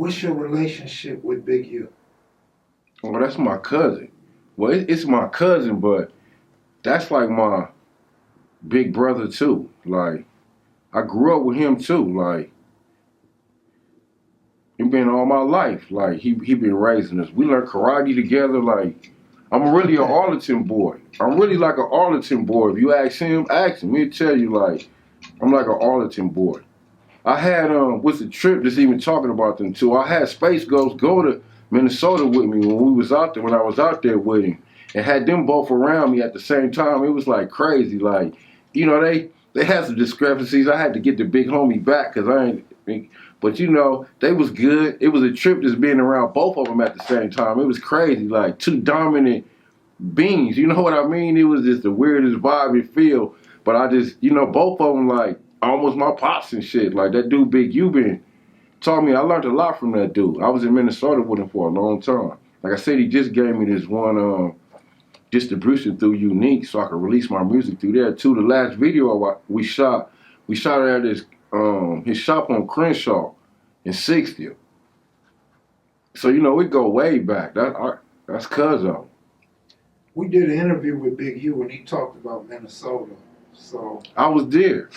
What's your relationship with Big U? Well, that's my cousin. Well, it's my cousin, but that's like my big brother too. Like, I grew up with him too. Like, he been all my life. Like, he been raising us. We learned karate together. Like, I'm really an Arlington boy. I'm really like an Arlington boy. If you ask him, he'll tell you, like, I'm like an Arlington boy. I had, what's the trip that's even talking about them too? I had Space Ghost go to Minnesota with me when we was out there, when I was out there with him, and had them both around me at the same time. It was like crazy. Like, you know, they had some discrepancies. I had to get the big homie back because I ain't, but you know, they was good. It was a trip just being around both of them at the same time. It was crazy, like two dominant beings. You know what I mean? It was just the weirdest vibe and feel. But I just, you know, both of them like almost my pops and shit. Like that dude Big U been taught me. I learned a lot from that dude. I was in Minnesota with him for a long time. Like I said, he just gave me this one distribution through Unique, so I could release my music through there too. The last video we shot it at his shop on Crenshaw in 60th. So you know, we go way back. That's Cuzzo. We did an interview with Big U and he talked about Minnesota. So I was there.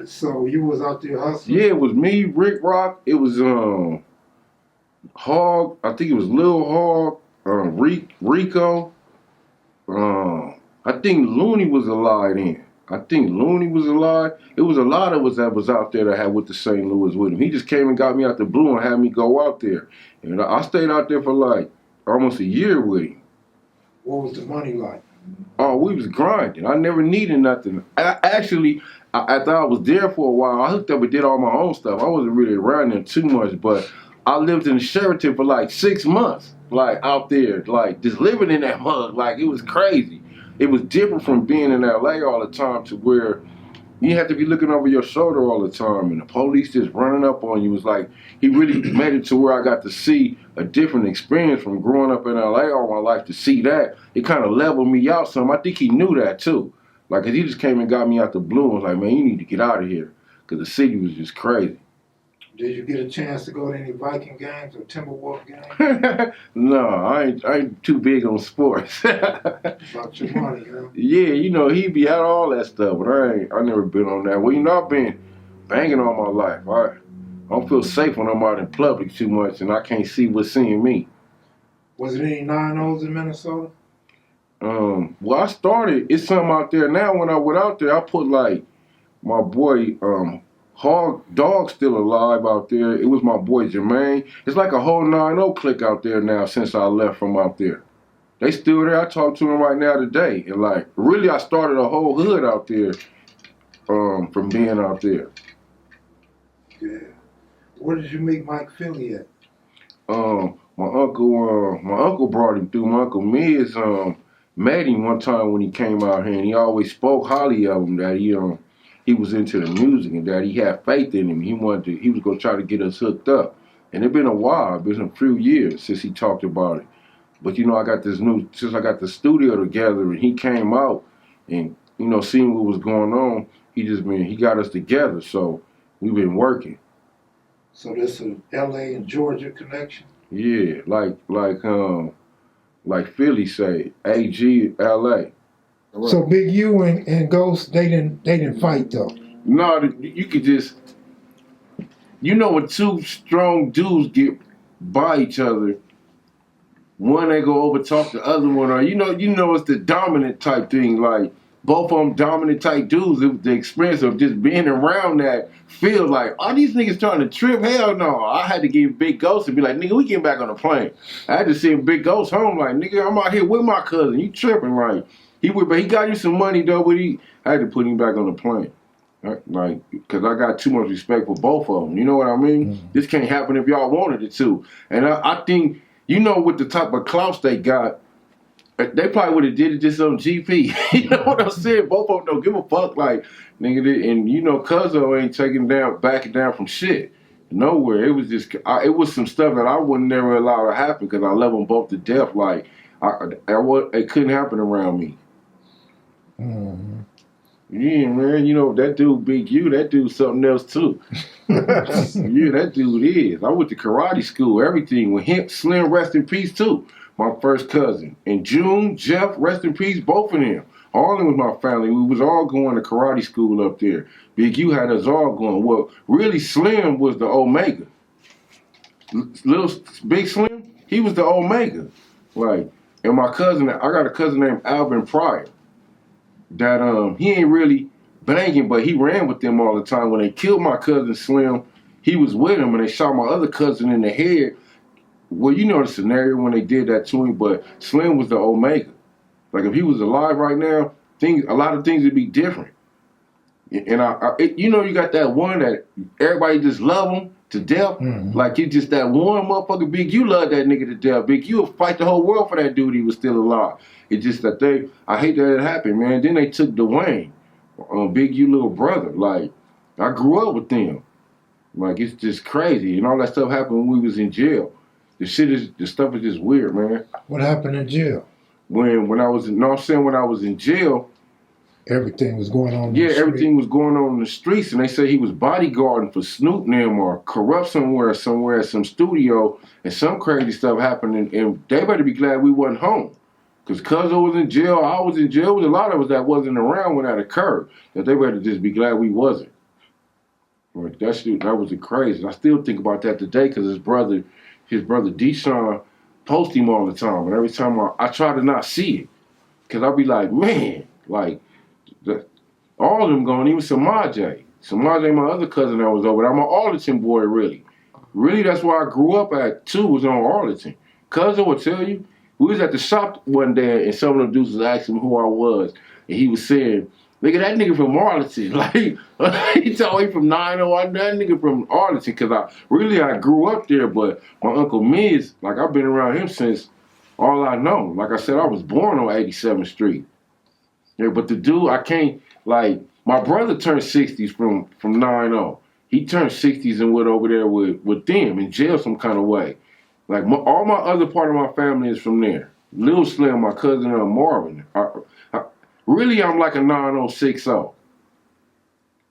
So you was out there hustling? Yeah, it was me, Rick Rock. It was Hog. I think it was Lil Hog. Rico. I think Looney was alive then. It was a lot of us that was out there that had went to St. Louis with him. He just came and got me out the blue and had me go out there. And I stayed out there for like almost a year with him. What was the money like? Oh, we was grinding. I never needed nothing. After I was there for a while, I hooked up and did all my own stuff. I wasn't really around there too much, but I lived in Sheraton for like 6 months, like out there, like just living in that mug. Like it was crazy. It was different from being in LA all the time to where you have to be looking over your shoulder all the time and the police just running up on you. It was like he really made it to where I got to see a different experience from growing up in LA all my life. To see that, it kind of leveled me out some. I think he knew that too. Like, 'cause he just came and got me out the blue and was like, man, you need to get out of here. 'Cause the city was just crazy. Did you get a chance to go to any Viking games or Timberwolf games? No, I ain't too big on sports. About your money, huh? Yeah, you know, he be out all that stuff, but I never been on that. Well, you know, I've been banging all my life. I don't feel safe when I'm out in public too much and I can't see what's seeing me. Was it any 9-0s in Minnesota? Well, I started, it's something out there now. When I went out there, I put like my boy, Hog Dog still alive out there. It was my boy Jermaine. It's like a whole 9-0 clique out there now since I left from out there. They still there. I talk to them right now today. And like, really, I started a whole hood out there from being out there. Yeah. Where did you meet Mke Philly at? My uncle brought him through. My Uncle Miz met him one time when he came out here, and he always spoke highly of him, that he was into the music and that he had faith in him. He was gonna try to get us hooked up. And it's been a while, it's been a few years since he talked about it. But you know, since I got the studio together and he came out and, you know, seeing what was going on, he got us together. So we've been working. So this is LA and Georgia connection? Yeah, like Philly say, AG LA. Right. So Big U and Ghost, they didn't fight though. No, you could just, you know, when two strong dudes get by each other, one ain't gonna overtalk the other one, or you know, it's the dominant type thing. Like both of them dominant type dudes. It was the experience of just being around that feel like, are these niggas trying to trip? Hell no. I had to give Big Ghost and be like, nigga, we getting back on the plane. I had to send Big Ghost home like, nigga, I'm out here with my cousin. You tripping, right? But he got you some money though, but I had to put him back on the plane. Like, because I got too much respect for both of them. You know what I mean? Mm-hmm. This can't happen if y'all wanted it to. And I think, you know, with the type of clout they got, they probably would have did it just on GP. You know what I'm saying? Both of them don't give a fuck. Like, nigga, and you know, Cuzzo ain't backing down from shit. Nowhere. It was just, it was some stuff that I would never allow to happen because I love them both to death. Like, it couldn't happen around me. Mm-hmm. Yeah, man. You know that dude, Big U. That dude's something else too. Yeah, that dude is. I went to karate school. Everything with him. Slim, rest in peace too. My first cousin. And June, Jeff, rest in peace. Both of them. All of them was my family. We was all going to karate school up there. Big U had us all going. Well, really, Slim was the Omega. Little Big Slim, he was the Omega. Like, and my cousin, I got a cousin named Alvin Pryor. That he ain't really banging, but he ran with them all the time. When they killed my cousin Slim, he was with him, and they shot my other cousin in the head. Well, you know the scenario when they did that to him, but Slim was the Omega. Like if he was alive right now, a lot of things would be different. And you know, you got that one that everybody just love him to death. Mm-hmm. Like it's just that one motherfucker. Big U love that nigga to death. Big U will fight the whole world for that dude. He was still alive. It's just that I hate that it happened, man. Then they took Dwayne, Big U little brother. Like I grew up with them. Like it's just crazy, and all that stuff happened when we was in jail. The stuff is just weird, man. What happened in jail? When I was when I was in jail. Everything was going on. Yeah, everything was going on in the streets, and they say he was bodyguarding for Snoop and them or corrupt somewhere at some studio, and some crazy stuff happened, and they better be glad we wasn't home. Because Cuzzo was in jail, I was in jail, there was a lot of us that wasn't around when that occurred, that they better just be glad we wasn't. Like, that was the crazy. I still think about that today because his brother Deshaun post him all the time, and every time I try to not see it, because I be like, man, like, all of them gone, even Samaj, my other cousin that was over there. I'm an Arlington boy, really. Really, that's where I grew up at, too, was on Arlington. Cousin would tell you, we was at the shop one day, and some of the dudes was asking me who I was, and he was saying, nigga, that nigga from Arlington. Like, he told me from 9-0, that nigga from Arlington, because I grew up there, but my Uncle Miz, like, I've been around him since all I know. Like I said, I was born on 87th Street. Yeah, but the dude, I can't, like, my brother turned 60s from 9-0. He turned 60s and went over there with them in jail some kind of way. Like, all my other part of my family is from there. Lil Slim, my cousin Marvin. Really, I'm like a 9060.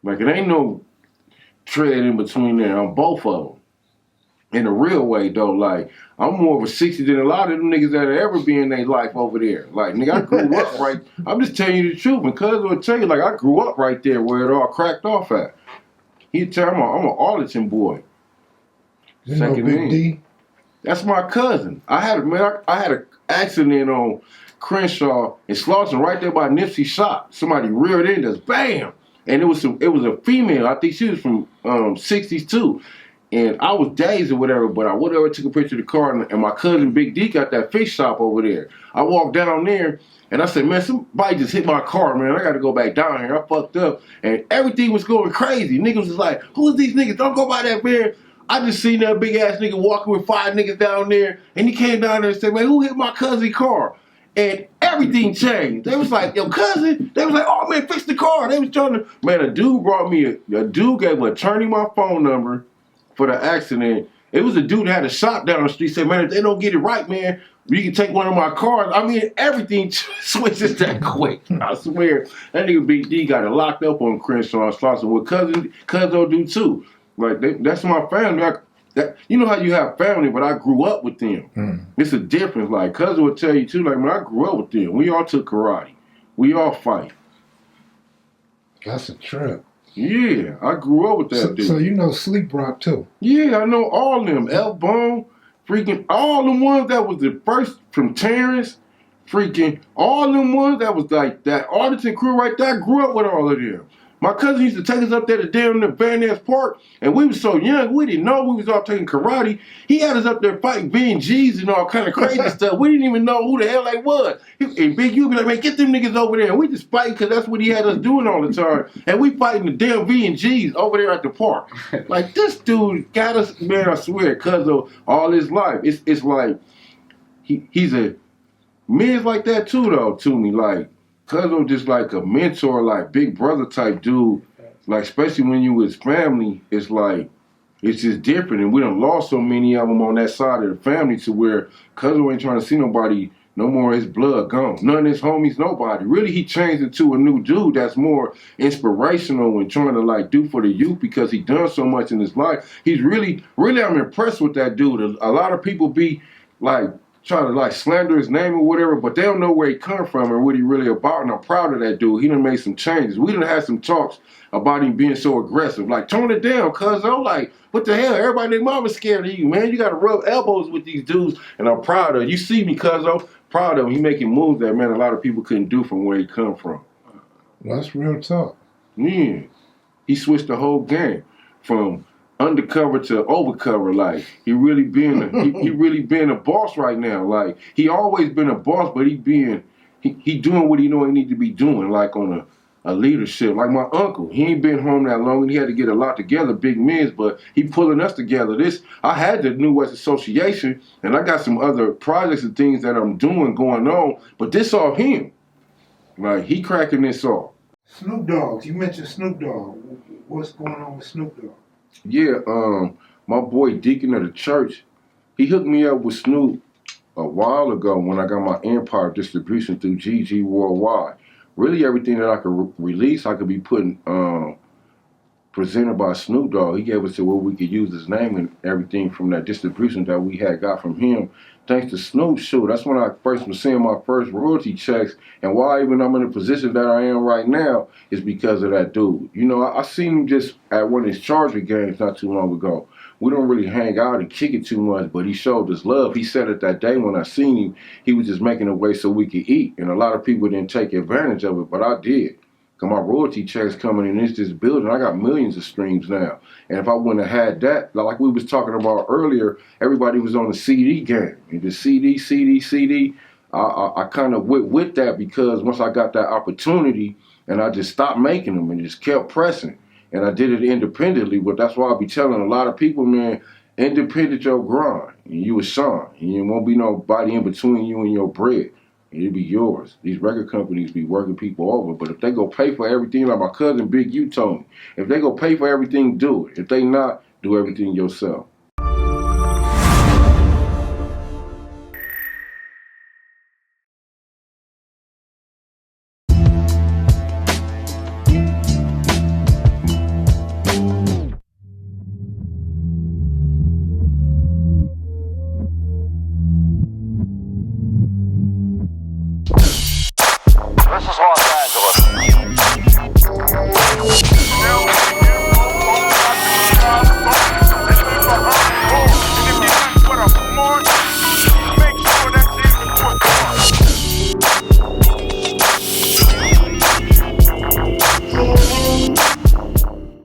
Like, it ain't no tread in between there. I'm both of them. In a real way, though, like, I'm more of a 60 than a lot of them niggas that ever be in their life over there. Like, nigga, I grew up right, I'm just telling you the truth, because I'll tell you, like, I grew up right there where it all cracked off at. He'd tell me, I'm an Arlington boy. You know Big D? That's my cousin. I had an accident on Crenshaw and Slauson right there by Nipsey shop. Somebody reared in us, bam! And it was a female, I think she was from 60s too. And I was dazed or whatever, but I whatever took a picture of the car, and my cousin Big D got that fish shop over there. I walked down there, and I said, man, somebody just hit my car, man. I got to go back down here. I fucked up. And everything was going crazy. Niggas was like, who's these niggas? Don't go by that, man. I just seen that big-ass nigga walking with 5 niggas down there, and he came down there and said, man, who hit my cousin's car? And everything changed. They was like, yo, cousin. They was like, oh, man, fix the car. They was trying to, man, a dude gave an attorney my phone number for the accident. It was a dude that had a shop down the street. Said, man, if they don't get it right, man, you can take one of my cars. I mean, everything switches that quick. I swear. That nigga Big D got it locked up on Crenshaw and Slauson. Well, cousin do too. Like, that's my family. You know how you have family, but I grew up with them. Mm. It's a difference. Like, cousin would tell you too, like, man, I grew up with them. We all took karate. We all fight. That's a trip. Yeah, I grew up with that dude. So you know Sleep Rock too? Yeah, I know all of them. F-Bone, freaking all them ones that was the first from Terrence, freaking all them ones that was like that Arlington crew right there. I grew up with all of them. My cousin used to take us up there to damn the Van Ness Park, and we was so young, we didn't know we was all taking karate. He had us up there fighting BNGs and all kind of crazy stuff. We didn't even know who the hell they was. And Big U be like, man, get them niggas over there. And we just fighting because that's what he had us doing all the time. And we fighting the damn VNGs over there at the park. Like, this dude got us, man, I swear, because of all his life. It's like, he's a man's like that too, though, to me. Like, Cuzzo just like a mentor, like big brother type dude. Like, especially when you with family, it's like, it's just different. And we done lost so many of them on that side of the family to where Cuzzo ain't trying to see nobody No more his blood gone. None of his homies, nobody. Really, he changed into a new dude that's more inspirational and trying to like do for the youth because he done so much in his life. He's really, I'm impressed with that dude. A lot of people be like trying to like slander his name or whatever, but they don't know where he come from and what he really about. And I'm proud of that dude. He done made some changes. We done had some talks about him being so aggressive. Like, tone it down, cuz I'm like, what the hell? Everybody and their mama's scared of you, man. You gotta rub elbows with these dudes. And I'm proud of you. See me, cuz I'm proud of him. He making moves that, man, a lot of people couldn't do from where he come from. That's real talk. Yeah. He switched the whole game from undercover to overcover. Like, he really being a boss right now. Like, he always been a boss, but he doing what he know he need to be doing, like on a leadership. Like my uncle, he ain't been home that long and he had to get a lot together, big men's, but he pulling us together. I had the New West Association and I got some other projects and things that I'm doing going on, but this all him. Like, he cracking this off. Snoop Dogg, you mentioned Snoop Dogg. What's going on with Snoop Dogg? Yeah, my boy Deacon of the church, he hooked me up with Snoop a while ago when I got my Empire distribution through GG Worldwide. Really, everything that I could release, I could be putting presented by Snoop Dogg. He gave us to where we could use his name and everything from that distribution that we had got from him. Thanks to Snoop, shoot, that's when I first was seeing my first royalty checks. And why even I'm in the position that I am right now is because of that dude. You know, I seen him just at one of his Charger games not too long ago. We don't really hang out and kick it too much, but he showed us love. He said it that day when I seen him, he was just making a way so we could eat. And a lot of people didn't take advantage of it, but I did. Cause my royalty checks coming in this building, I got millions of streams now. And if I wouldn't have had that, like we was talking about earlier, everybody was on the CD game. And the CD, I kind of went with that because once I got that opportunity and I just stopped making them and just kept pressing. And I did it independently, but that's why I be telling a lot of people, man, independent your grind. And you a son. And there won't be nobody in between you and your bread. It'll be yours. These record companies be working people over, but if they go pay for everything, like my cousin Big U told me, if they go pay for everything, do it. If they not, do everything yourself.